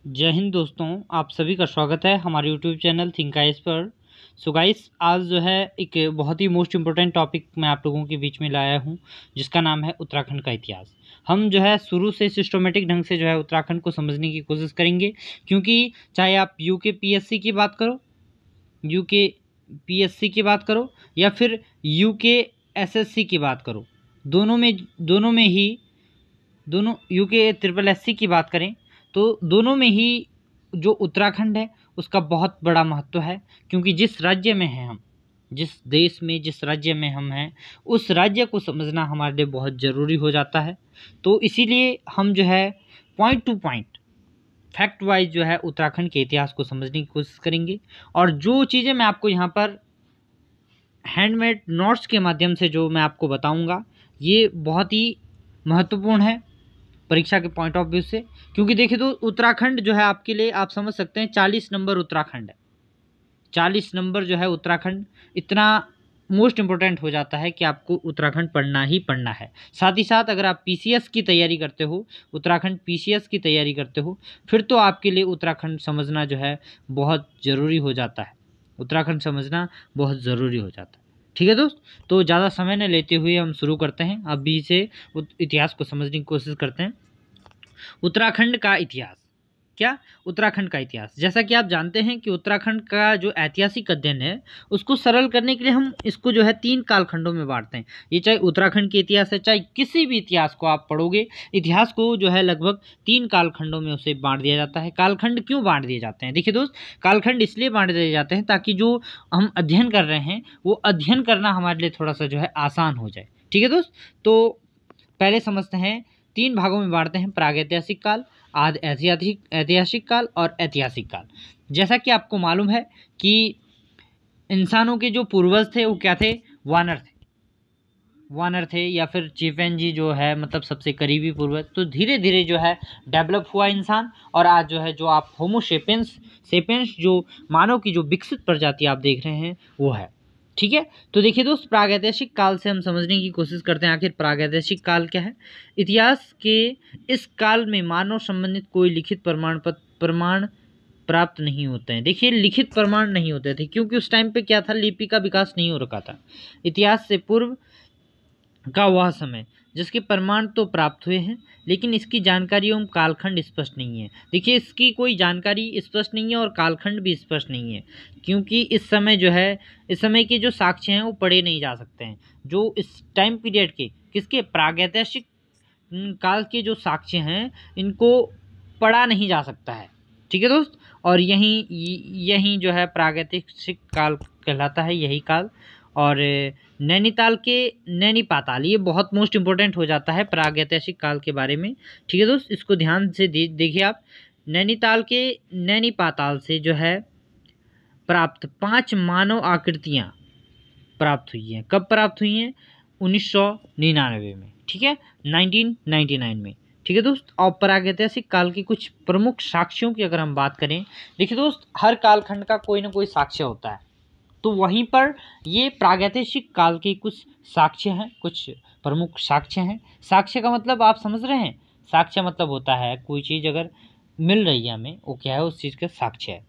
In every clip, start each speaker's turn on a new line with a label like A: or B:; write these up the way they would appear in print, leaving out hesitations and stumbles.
A: जय हिंद दोस्तों, आप सभी का स्वागत है हमारे यूट्यूब चैनल थिंक आइस पर। सो गाइस, आज जो है एक बहुत ही मोस्ट इम्पोर्टेंट टॉपिक मैं आप लोगों के बीच में लाया हूं, जिसका नाम है उत्तराखंड का इतिहास। हम जो है शुरू से सिस्टमेटिक ढंग से जो है उत्तराखंड को समझने की कोशिश करेंगे, क्योंकि चाहे आप यूके पीएससी की बात करो, यूके पीएससी की बात करो या फिर यूके एसएससी की बात करो, दोनों यूके ट्रिपल एससी की बात करें तो दोनों में ही जो उत्तराखंड है उसका बहुत बड़ा महत्व है। क्योंकि जिस राज्य में हैं हम, जिस देश में जिस राज्य में हम हैं, उस राज्य को समझना हमारे लिए बहुत ज़रूरी हो जाता है। तो इसीलिए हम जो है point two point fact wise जो है उत्तराखंड के इतिहास को समझने की कोशिश करेंगे। और जो चीज़ें मैं आपको यहाँ पर हैंडमेड नोट्स के माध्यम से जो मैं आपको बताऊँगा, ये बहुत ही महत्वपूर्ण है परीक्षा के पॉइंट ऑफ व्यू से। क्योंकि देखिए तो उत्तराखंड जो है आपके लिए, आप समझ सकते हैं 40 नंबर उत्तराखंड है। 40 नंबर जो है उत्तराखंड इतना मोस्ट इम्पोर्टेंट हो जाता है कि आपको उत्तराखंड पढ़ना ही पढ़ना है। साथ ही साथ अगर आप पीसीएस की तैयारी करते हो, उत्तराखंड पीसीएस की तैयारी करते हो, फिर तो आपके लिए उत्तराखंड समझना जो है बहुत ज़रूरी हो जाता है। उत्तराखंड समझना बहुत ज़रूरी हो जाता है। ठीक है दोस्त, तो ज़्यादा समय न लेते हुए हम शुरू करते हैं। अभी से इतिहास को समझने की कोशिश करते हैं। उत्तराखंड का इतिहास क्या? उत्तराखंड का इतिहास, जैसा कि आप जानते हैं कि उत्तराखंड का जो ऐतिहासिक अध्ययन है उसको सरल करने के लिए हम इसको जो है 3 कालखंडों में बांटते हैं। ये चाहे उत्तराखंड के इतिहास है, चाहे किसी भी इतिहास को आप पढ़ोगे, इतिहास को जो है लगभग 3 कालखंडों में उसे बांट दिया जाता है। कालखंड क्यों बांट दिए जाते हैं? देखिए दोस्त, कालखंड इसलिए बांट दिए जाते हैं ताकि जो हम अध्ययन कर रहे हैं वो अध्ययन करना हमारे लिए थोड़ा सा जो है आसान हो जाए। ठीक है दोस्त, तो पहले समझते हैं। 3 भागों में बांटते हैं: प्रागैतिहासिक काल, आदि ऐतिहासिक काल और ऐतिहासिक काल। जैसा कि आपको मालूम है कि इंसानों के जो पूर्वज थे वो क्या थे? वानर थे या फिर चिंपैंजी जो है, मतलब सबसे करीबी पूर्वज। तो धीरे धीरे जो है डेवलप हुआ इंसान, और आज जो है जो आप होमो सेपियंस जो मानव की जो विकसित प्रजाति आप देख रहे हैं वो है। ठीक है, तो देखिए दोस्त, प्रागैतिहासिक काल से हम समझने की कोशिश करते हैं आखिर प्रागैतिहासिक काल क्या है। इतिहास के इस काल में मानव संबंधित कोई लिखित प्रमाण प्राप्त नहीं होते हैं। देखिए, लिखित प्रमाण नहीं होते थे क्योंकि उस टाइम पे क्या था, लिपि का विकास नहीं हो रखा था। इतिहास से पूर्व का वह समय जिसके प्रमाण तो प्राप्त हुए हैं, लेकिन इसकी जानकारी एवं कालखंड स्पष्ट नहीं है। देखिए, इसकी कोई जानकारी स्पष्ट नहीं है और कालखंड भी स्पष्ट नहीं है, क्योंकि इस समय जो है, इस समय के जो साक्ष्य हैं वो पढ़े नहीं जा सकते हैं। जो इस टाइम पीरियड के किसके प्रागैतिहासिक काल के जो साक्ष्य हैं इनको पढ़ा नहीं जा सकता है। ठीक है दोस्त, और यही जो है प्रागैतिहासिक काल कहलाता है, यही काल। और नैनीताल के नैनी पाताल, ये बहुत मोस्ट इम्पोर्टेंट हो जाता है प्रागैतिहासिक काल के बारे में। ठीक है दोस्त, इसको ध्यान से देखिए आप। नैनीताल के नैनी पाताल से जो है प्राप्त 5 मानव आकृतियां प्राप्त हुई हैं। कब प्राप्त हुई हैं? 1999 में। ठीक है, 1999 में। ठीक है दोस्त, और प्रागैतिहासिक काल के कुछ प्रमुख साक्ष्यों की अगर हम बात करें, देखिए दोस्त, हर कालखंड का कोई ना कोई साक्ष्य होता है। तो वहीं पर ये प्रागैतिहासिक काल के कुछ साक्ष्य हैं, कुछ प्रमुख साक्ष्य हैं। साक्ष्य का मतलब आप समझ रहे हैं? साक्ष्य मतलब होता है कोई चीज़ अगर मिल रही है हमें, वो क्या है? उस चीज़ का साक्ष्य है।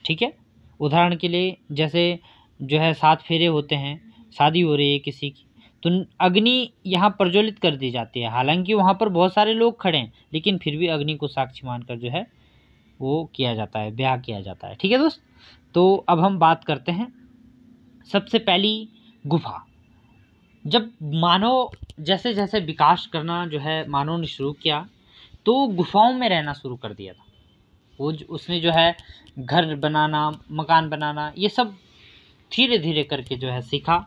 A: ठीक है, उदाहरण के लिए जैसे जो है 7 फेरे होते हैं, शादी हो रही है किसी की, तो अग्नि यहाँ प्रज्वलित कर दी जाती है। हालांकि वहाँ पर बहुत सारे लोग खड़े हैं, लेकिन फिर भी अग्नि को साक्षी मानकर जो है वो किया जाता है, ब्याह किया जाता है। ठीक है दोस्त, तो अब हम बात करते हैं सबसे पहली गुफा। जब मानव जैसे जैसे विकास करना जो है मानव ने शुरू किया, तो गुफाओं में रहना शुरू कर दिया था। उसने जो है घर बनाना, मकान बनाना, ये सब धीरे धीरे करके जो है सीखा।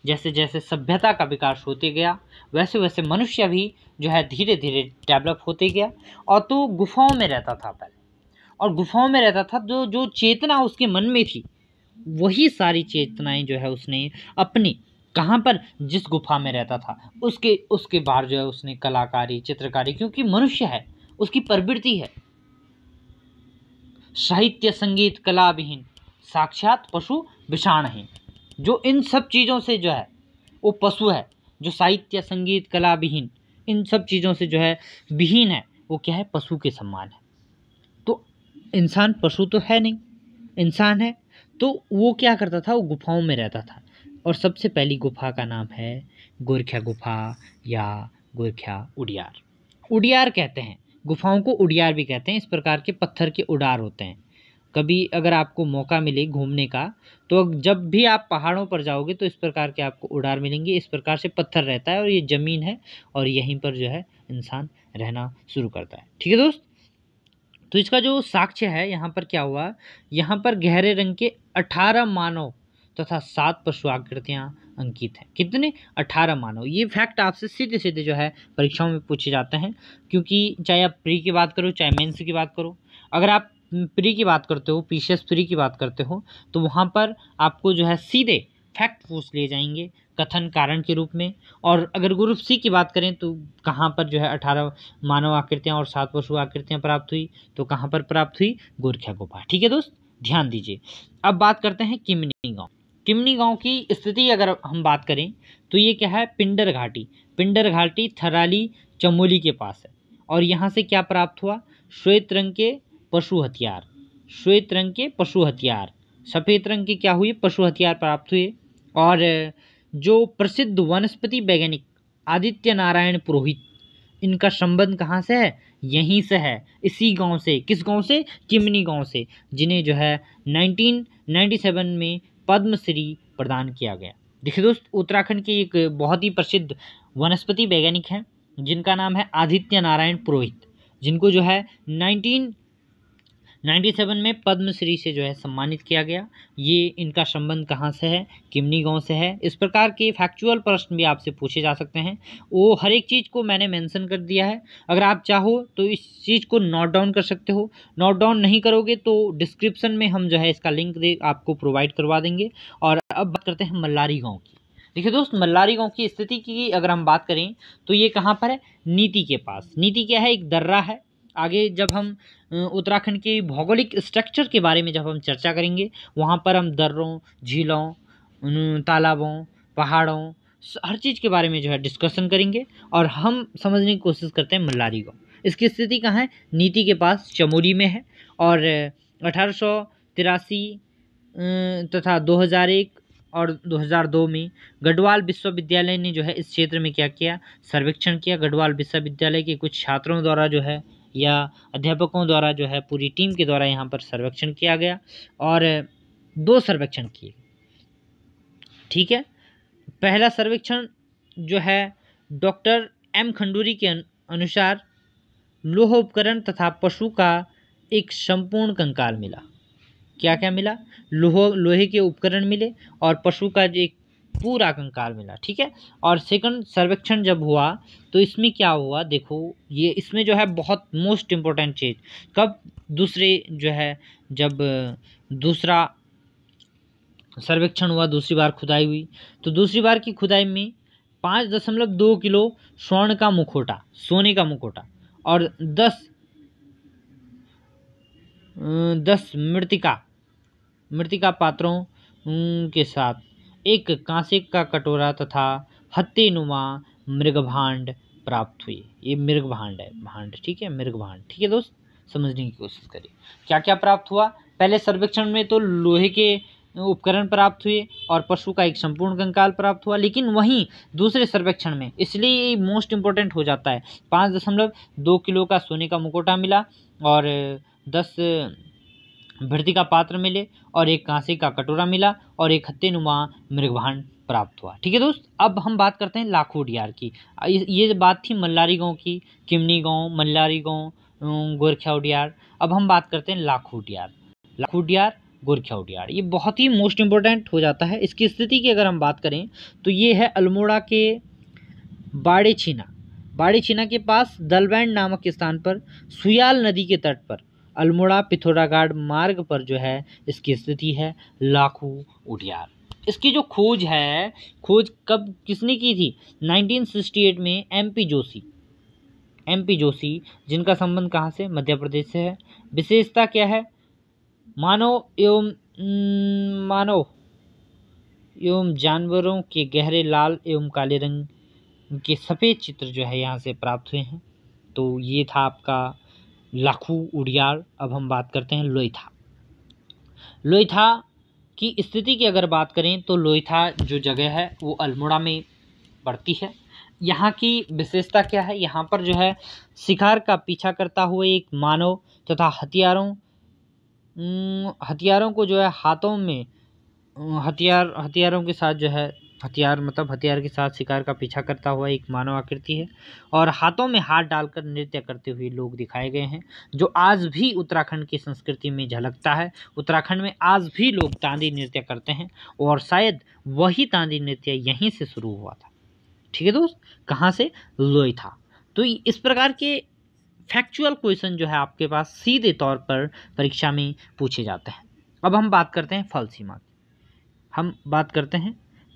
A: जैसे जैसे सभ्यता का विकास होते गया, वैसे वैसे मनुष्य भी जो है धीरे धीरे डेवलप होते गया। और तो गुफाओं में रहता था पहले, और गुफाओं में रहता था, जो जो चेतना उसके मन में थी, वही सारी चेतनाएं जो है उसने अपनी, कहाँ पर, जिस गुफा में रहता था उसके बाहर जो है उसने कलाकारी, चित्रकारी, क्योंकि मनुष्य है, उसकी प्रवृत्ति है। साहित्य संगीत कला विहीन साक्षात पशु विषाणहीन। जो इन सब चीज़ों से जो है वो पशु है, जो साहित्य संगीत कला विहीन इन सब चीज़ों से जो है विहीन है, वो क्या है? पशु के समान है। तो इंसान पशु तो है नहीं, इंसान है। तो वो क्या करता था, वो गुफाओं में रहता था। और सबसे पहली गुफा का नाम है गोरख्या गुफा या गोरख्या उडियार। उडियार कहते हैं, गुफाओं को उडियार भी कहते हैं। इस प्रकार के पत्थर के उडार होते हैं। कभी अगर आपको मौका मिले घूमने का, तो जब भी आप पहाड़ों पर जाओगे तो इस प्रकार के आपको उडार मिलेंगे। इस प्रकार से पत्थर रहता है और ये ज़मीन है, और यहीं पर जो है इंसान रहना शुरू करता है। ठीक है दोस्त। तो इसका जो साक्ष्य है, यहाँ पर क्या हुआ, यहाँ पर गहरे रंग के 18 मानव तथा 7 पशु आकृतियाँ अंकित हैं। कितने? 18 मानव। ये फैक्ट आपसे सीधे सीधे जो है परीक्षाओं में पूछे जाते हैं, क्योंकि चाहे आप प्री की बात करो चाहे मेंस की बात करो। अगर आप प्री की बात करते हो, पीसीएस प्री की बात करते हो, तो वहाँ पर आपको जो है सीधे फैक्ट पूछ लिए जाएंगे कथन कारण के रूप में। और अगर ग्रुप सी की बात करें तो कहाँ पर जो है 18 मानव आकृतियाँ और 7 पशु आकृतियाँ प्राप्त हुई, तो कहाँ पर प्राप्त हुई? गोरख्या गुफा। ठीक है दोस्त, ध्यान दीजिए। अब बात करते हैं किमनी गांव। किमनी गांव की स्थिति अगर हम बात करें तो ये क्या है? पिंडर घाटी। पिंडर घाटी थराली चमोली के पास है। और यहाँ से क्या प्राप्त हुआ? श्वेत रंग के पशु हथियार। श्वेत रंग के पशु हथियार, सफ़ेद रंग के क्या हुए? पशु हथियार प्राप्त हुए। और जो प्रसिद्ध वनस्पति वैज्ञानिक आदित्य नारायण पुरोहित, इनका संबंध कहाँ से है? यहीं से है, इसी गांव से। किस गांव से? किमनी गांव से, जिन्हें जो है 1997 में पद्मश्री प्रदान किया गया। देखिए दोस्त, उत्तराखंड के एक बहुत ही प्रसिद्ध वनस्पति वैज्ञानिक हैं जिनका नाम है आदित्य नारायण पुरोहित, जिनको जो है 1997 में पद्मश्री से जो है सम्मानित किया गया। ये इनका संबंध कहाँ से है? किमनी गांव से है। इस प्रकार के फैक्चुअल प्रश्न भी आपसे पूछे जा सकते हैं। वो हर एक चीज़ को मैंने मेंशन कर दिया है। अगर आप चाहो तो इस चीज़ को नोट डाउन कर सकते हो। नोट डाउन नहीं करोगे तो डिस्क्रिप्शन में हम जो है इसका लिंक आपको प्रोवाइड करवा देंगे। और अब बात करते हैं मल्लारी गाँव की। देखिए दोस्त, मल्लारी गांव की स्थिति की अगर हम बात करें तो ये कहाँ पर है? नीति के पास। नीति क्या है? एक दर्रा है। आगे जब हम उत्तराखंड के भौगोलिक स्ट्रक्चर के बारे में जब हम चर्चा करेंगे, वहाँ पर हम दर्रों, झीलों, तालाबों, पहाड़ों, हर चीज़ के बारे में जो है डिस्कशन करेंगे। और हम समझने की कोशिश करते हैं मल्लारी गाँव। इसकी स्थिति कहाँ है? नीति के पास, चमोली में है। और 1883 तथा 2001 और 2002 में गढ़वाल विश्वविद्यालय ने जो है इस क्षेत्र में क्या किया? सर्वेक्षण किया। गढ़वाल विश्वविद्यालय के कुछ छात्रों द्वारा जो है या अध्यापकों द्वारा जो है पूरी टीम के द्वारा यहाँ पर सर्वेक्षण किया गया, और 2 सर्वेक्षण किए। ठीक है। पहला सर्वेक्षण जो है डॉक्टर एम खंडूरी के अनुसार लोह उपकरण तथा पशु का एक संपूर्ण कंकाल मिला। क्या क्या मिला? लोहे के उपकरण मिले और पशु का जो एक पूरा कंकाल मिला। ठीक है। और सेकंड सर्वेक्षण जब हुआ तो इसमें क्या हुआ? देखो, ये इसमें जो है बहुत मोस्ट इम्पोर्टेंट चीज़, कब दूसरे जो है जब दूसरा सर्वेक्षण हुआ, दूसरी बार खुदाई हुई, तो दूसरी बार की खुदाई में 5.2 किलो स्वर्ण का मुखौटा, सोने का मुखौटा, और 10 मृतिका पात्रों के साथ एक कांसे का कटोरा तथा हत्तीनुमा मृगभांड प्राप्त हुई। ये मृगभांड है, भांड। ठीक है, मृगभांड। ठीक है दोस्त, समझने की कोशिश करिए क्या क्या प्राप्त हुआ। पहले सर्वेक्षण में तो लोहे के उपकरण प्राप्त हुए और पशु का एक संपूर्ण कंकाल प्राप्त हुआ, लेकिन वहीं दूसरे सर्वेक्षण में, इसलिए ये मोस्ट इंपॉर्टेंट हो जाता है, 5.2 किलो का सोने का मुखौटा मिला और 10 मृतिका पात्र मिले और एक कांसे का कटोरा मिला और एक हत्तीनुमा मृगभांड प्राप्त हुआ। ठीक है दोस्त, अब हम बात करते हैं लाखू उडियार की। ये बात थी मल्लारी गांव की, किमनी गांव, मल्लारी गांव, गोरख्या उडियार। अब हम बात करते हैं लाखू उडियार। लाखू उडियार, गोरख्या उडियार, ये बहुत ही मोस्ट इंपॉर्टेंट हो जाता है। इसकी स्थिति की अगर हम बात करें तो ये है अल्मोड़ा के बाड़ेछीना के पास दलबैंड नामक स्थान पर, सुयाल नदी के तट पर, अल्मोड़ा पिथौरागढ़ मार्ग पर जो है इसकी स्थिति है लाखू उडियार। इसकी जो खोज है, खोज कब किसने की थी? 1968 में एमपी जोशी, जिनका संबंध कहाँ से? मध्य प्रदेश से है। विशेषता क्या है? मानव एवं जानवरों के गहरे लाल एवं काले रंग के सफ़ेद चित्र जो है यहाँ से प्राप्त हुए हैं। तो ये था आपका लाखू, उड़ियार। अब हम बात करते हैं लोईथा। लोईथा की स्थिति की अगर बात करें तो लोईथा जो जगह है वो अल्मोड़ा में पड़ती है। यहाँ की विशेषता क्या है? यहाँ पर जो है शिकार का पीछा करता हुआ एक मानव तथा हथियारों को जो है हाथों में हथियारों के साथ जो है हथियार के साथ शिकार का पीछा करता हुआ एक मानव आकृति है और हाथों में हाथ डालकर नृत्य करते हुए लोग दिखाए गए हैं, जो आज भी उत्तराखंड की संस्कृति में झलकता है। उत्तराखंड में आज भी लोग तांदी नृत्य करते हैं और शायद वही तांदी नृत्य यहीं से शुरू हुआ था। ठीक है दोस्त, कहाँ से? लोईथा। तो इस प्रकार के फैक्चुअल क्वेश्चन जो है आपके पास सीधे तौर पर परीक्षा में पूछे जाते हैं। अब हम बात करते हैं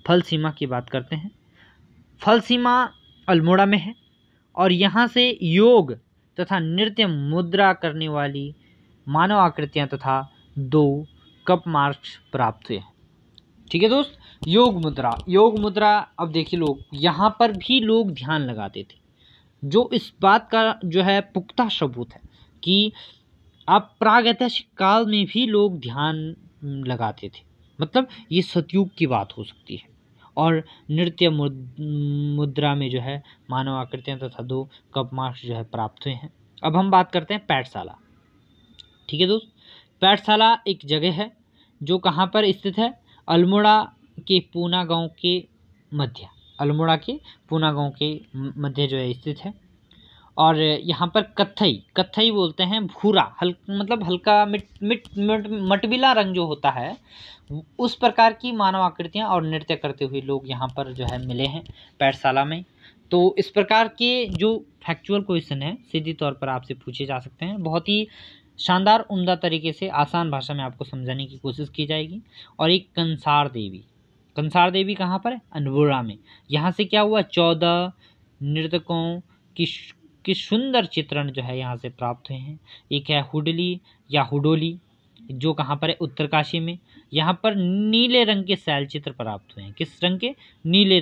A: फल सीमा की बात करते हैं। फल सीमा अल्मोड़ा में है और यहाँ से योग तथा नृत्य मुद्रा करने वाली मानव आकृतियाँ तथा 2 कप मार्क्स प्राप्त हुए हैं। ठीक है दोस्त, योग मुद्रा। अब देखिए लोग, यहाँ पर भी लोग ध्यान लगाते थे, जो इस बात का जो है पुख्ता सबूत है कि आप प्रागैतिहासिक काल में भी लोग ध्यान लगाते थे। मतलब ये सतयुग की बात हो सकती है। और नृत्य मुद्रा में जो है मानव आकृतियाँ तथा 2 कप मार्क्स जो है प्राप्त हुए हैं। अब हम बात करते हैं पैठशाला। ठीक है दोस्त, पैठशाला एक जगह है जो कहाँ पर स्थित है? अल्मोड़ा के पूना गांव के मध्य जो है स्थित है। और यहाँ पर कत्थई बोलते हैं, भूरा मतलब हल्का मटमिला रंग जो होता है, उस प्रकार की मानव आकृतियाँ और नृत्य करते हुए लोग यहाँ पर जो है मिले हैं पैठशाला में। तो इस प्रकार के जो फैक्चुअल क्वेश्चन है सीधी तौर पर आपसे पूछे जा सकते हैं। बहुत ही शानदार उम्दा तरीके से आसान भाषा में आपको समझाने की कोशिश की जाएगी। और एक कंसार देवी कहाँ पर है? अल्मोड़ा में। यहाँ से क्या हुआ? 14 नर्तकों की सुंदर चित्रण जो है यहाँ से प्राप्त हुए हैं। एक है हुडली या हुडोली, जो कहाँ पर है? उत्तरकाशी में। यहाँ पर नीले रंग के शैलचित्र प्राप्त हुए हैं। किस रंग के? नीले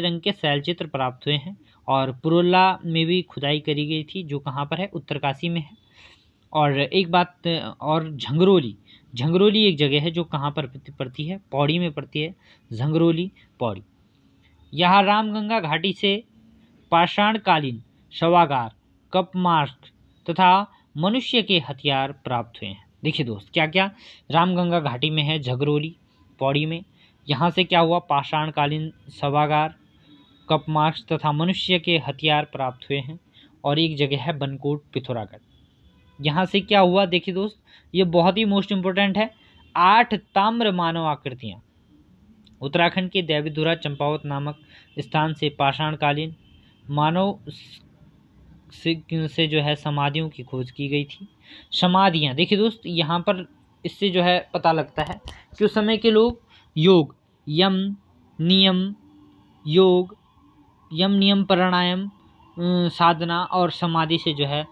A: रंग के शैलचित्र प्राप्त हुए हैं। और पुरोला में भी खुदाई करी गई थी, जो कहाँ पर है? उत्तरकाशी में है। और एक बात और, झंगरोली एक जगह है जो कहाँ पर पड़ती है? पौड़ी में पड़ती है, झंगरोली पौड़ी। यहाँ रामगंगा घाटी से पाषाणकालीन शवागार, कप मार्क तथा मनुष्य के हथियार प्राप्त हुए हैं। देखिए दोस्त, क्या क्या रामगंगा घाटी में है, झंगरोली पौड़ी में। यहाँ से क्या हुआ? पाषाणकालीन शवागार, कप मार्क्स तथा मनुष्य के हथियार प्राप्त हुए हैं। और एक जगह है बनकोट पिथौरागढ़। यहाँ से क्या हुआ? देखिए दोस्त, ये बहुत ही मोस्ट इम्पोर्टेंट है। 8 ताम्र मानव आकृतियाँ उत्तराखंड के देवीधुरा चंपावत नामक स्थान से पाषाणकालीन मानव से जो है समाधियों की खोज की गई थी। समाधियाँ, देखिए दोस्त, यहाँ पर इससे जो है पता लगता है कि उस समय के लोग यम नियम प्राणायाम साधना और समाधि से जो है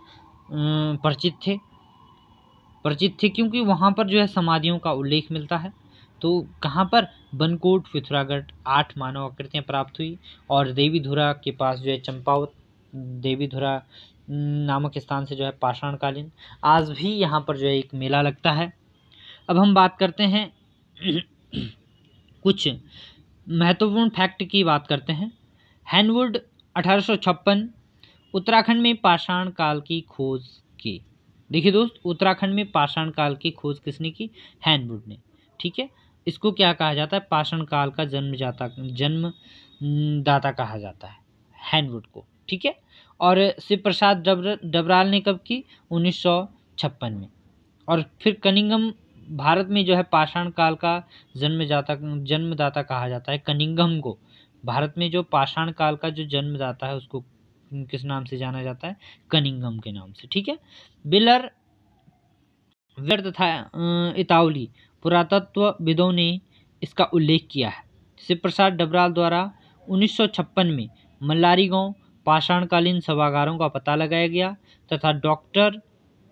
A: परिचित थे, क्योंकि वहाँ पर जो है समाधियों का उल्लेख मिलता है। तो कहाँ पर? बनकोट पिथौरागढ़ 8 मानव आकृतियाँ प्राप्त हुई। और देवीधुरा के पास जो है चंपावत देवीधुरा नामक स्थान से जो है पाषाणकालीन, आज भी यहाँ पर जो है एक मेला लगता है। अब हम बात करते हैं कुछ महत्वपूर्ण फैक्ट की बात करते हैं। हैनवुड 1856 उत्तराखंड में पाषाण काल की खोज की। देखिए दोस्त, उत्तराखंड में पाषाण काल की खोज किसने की? हैनवुड ने। ठीक है, इसको क्या कहा जाता है? पाषाण काल का जन्मदाता कहा जाता है हैनवुड को। ठीक है, और शिव प्रसाद डबराल ने कब की? 1956 में। और फिर कनिंगम भारत में जो है पाषाण काल का जन्मदाता कहा जाता है। कनिंगम को भारत में जो पाषाण काल का जो जन्मदाता है उसको किस नाम से जाना जाता है? कनिंगम के नाम से। ठीक है, बिलर तथा इतावली पुरातत्वविदों ने इसका उल्लेख किया है। शिव प्रसाद डबराल द्वारा 1956 में मल्लारी गांव पाषाणकालीन शवागारों का पता लगाया गया तथा डॉक्टर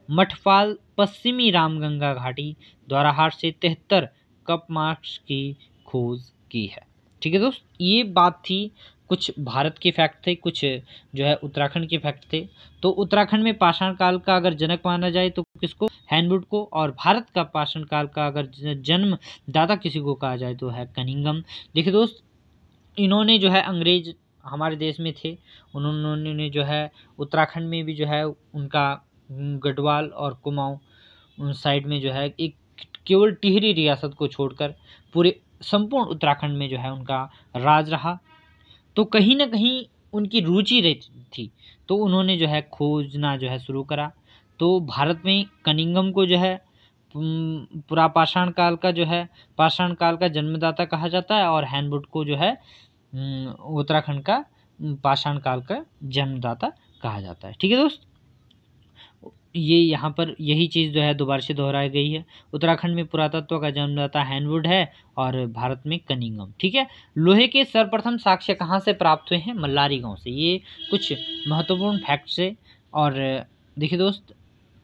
A: मठपाल पश्चिमी रामगंगा घाटी द्वाराहाट से 73 कप मार्क्स की खोज की है। ठीक है दोस्त, ये बात थी कुछ भारत के फैक्ट थे, कुछ जो है उत्तराखंड के फैक्ट थे। तो उत्तराखंड में पाषाण काल का अगर जनक माना जाए तो किसको, हैनवुड को, और भारत का पाषाण काल का अगर जन्मदाता किसी को कहा जाए तो है कनिंघम। देखिए दोस्त, इन्होंने जो है, अंग्रेज हमारे देश में थे, उन्होंने जो है उत्तराखंड में भी जो है उनका गढ़वाल और कुमाऊं साइड में जो है एक केवल टिहरी रियासत को छोड़कर पूरे संपूर्ण उत्तराखंड में जो है उनका राज रहा। तो कहीं ना कहीं उनकी रुचि रहती थी, तो उन्होंने जो है खोजना जो है शुरू करा। तो भारत में कनिंघम को जो है पूरा पाषाण काल का जो है पाषाण काल का जन्मदाता कहा जाता है, और हैनवुड को जो है उत्तराखंड का पाषाण काल का जन्मदाता कहा जाता है। ठीक है दोस्त, ये यहाँ पर यही चीज़ जो है दोबारा से दोहराई गई है। उत्तराखंड में पुरातत्व का जन्मदाता हैनवुड है और भारत में कनिंघम। ठीक है, लोहे के सर्वप्रथम साक्ष्य कहाँ से प्राप्त हुए हैं, मल्लारी गांव से। ये कुछ महत्वपूर्ण फैक्ट्स है। और देखिए दोस्त,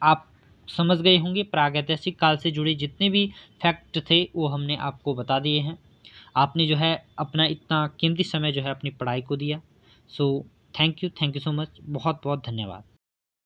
A: आप समझ गए होंगे प्रागैतिहासिक काल से जुड़े जितने भी फैक्ट थे वो हमने आपको बता दिए हैं। आपने जो है अपना इतना कीमती समय जो है अपनी पढ़ाई को दिया। So thank you so much, बहुत बहुत धन्यवाद।